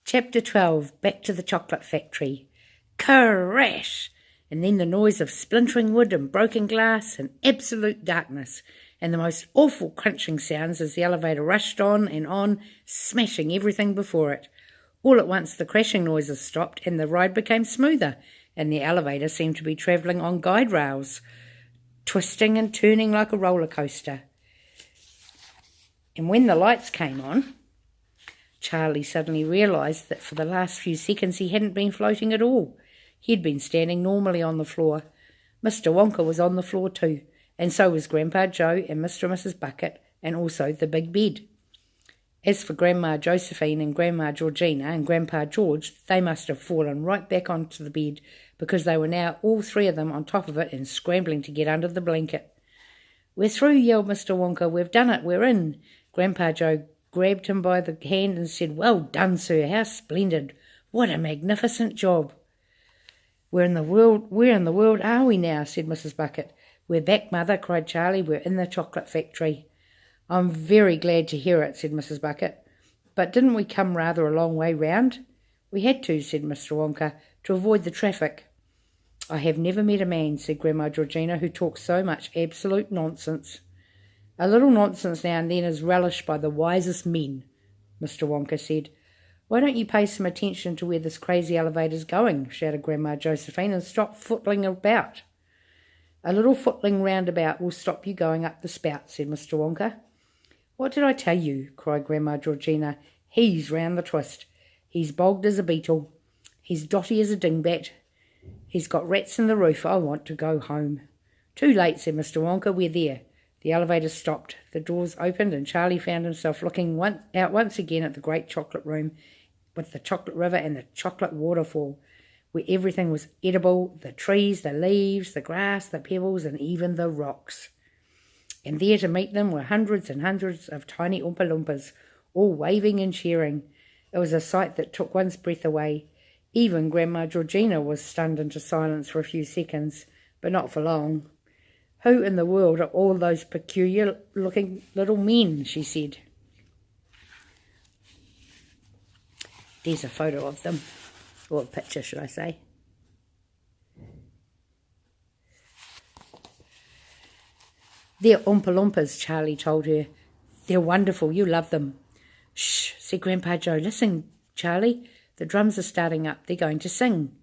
Chapter 12. Back to the chocolate factory. Crash! And then the noise of splintering wood and broken glass and absolute darkness, and the most awful crunching sounds as the elevator rushed on, smashing everything before it. All at once the crashing noises stopped and the ride became smoother, and the elevator seemed to be travelling on guide rails, twisting and turning like a roller coaster. And when the lights came on, Charlie suddenly realised that for the last few seconds he hadn't been floating at all. He had been standing normally on the floor. Mr. Wonka was on the floor too, and so was Grandpa Joe and Mr. and Mrs. Bucket, and also the big bed. As for Grandma Josephine and Grandma Georgina and Grandpa George, they must have fallen right back onto the bed, because they were now all three of them on top of it and scrambling to get under the blanket. "We're through," yelled Mr. Wonka. "We've done it. We're in." Grandpa Joe grabbed him by the hand and said, "Well done, sir. How splendid. What a magnificent job." Where in the world are we now?" said Mrs. Bucket. "We're back, Mother," cried Charlie. "We're in the chocolate factory." "I'm very glad to hear it," said Mrs. Bucket. "But didn't we come rather a long way round?" "We had to," said Mr. Wonka, "to avoid the traffic." "I have never met a man," said Grandma Georgina, "who talks so much absolute nonsense." "A little nonsense now and then is relished by the wisest men," Mr. Wonka said. "Why don't you pay some attention to where this crazy elevator's going?" shouted Grandma Josephine, "and stop footling about." "A little footling roundabout will stop you going up the spout," said Mr. Wonka. "What did I tell you?" cried Grandma Georgina. "He's round the twist. He's bogged as a beetle. He's dotty as a dingbat. He's got rats in the roof. I want to go home." "Too late," said Mr. Wonka. "We're there." The elevator stopped. The doors opened and Charlie found himself looking out once again at the great chocolate room with the chocolate river and the chocolate waterfall, where everything was edible, the trees, the leaves, the grass, the pebbles, and even the rocks. And there to meet them were hundreds and hundreds of tiny Oompa Loompas, all waving and cheering. It was a sight that took one's breath away. Even Grandma Georgina was stunned into silence for a few seconds, but not for long. "Who in the world are all those peculiar-looking little men?" she said. There's a photo of them, or a picture, should I say. "They're Oompa Loompas," Charlie told her. "They're wonderful. You love them." "Shh," said Grandpa Joe. "Listen, Charlie. The drums are starting up. They're going to sing."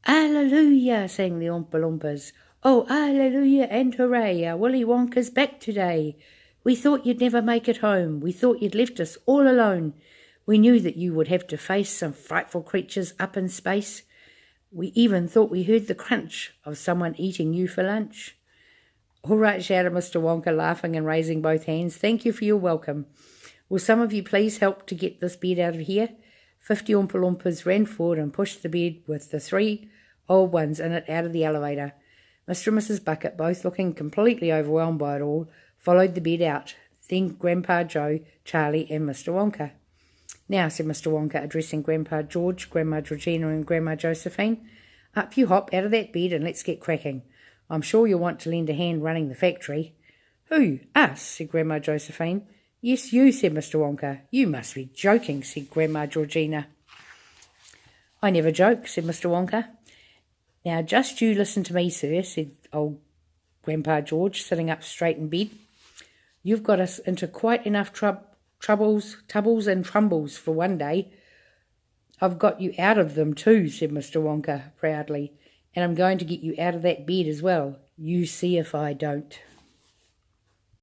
"Alleluia," sang the Oompa Loompas. "Oh, alleluia and hooray, our Willy Wonka's back today. We thought you'd never make it home. We thought you'd left us all alone. We knew that you would have to face some frightful creatures up in space. We even thought we heard the crunch of someone eating you for lunch." "All right," shouted Mr. Wonka, laughing and raising both hands. "Thank you for your welcome. Will some of you please help to get this bed out of here?" 50 Oompa Loompas ran forward and pushed the bed with the 3 old ones in it out of the elevator. Mr. and Mrs. Bucket, both looking completely overwhelmed by it all, followed the bed out, then Grandpa Joe, Charlie and Mr. Wonka. "Now," said Mr. Wonka, addressing Grandpa George, Grandma Georgina and Grandma Josephine, "up you hop out of that bed and let's get cracking. I'm sure you'll want to lend a hand running the factory." "Who, us?" said Grandma Josephine. "Yes, you," said Mr. Wonka. "You must be joking," said Grandma Georgina. "I never joke," said Mr. Wonka. "Now just you listen to me, sir," said old Grandpa George, sitting up straight in bed. "You've got us into quite enough troubles and trumbles for one day." "I've got you out of them too," said Mr. Wonka proudly, "and I'm going to get you out of that bed as well. You see if I don't."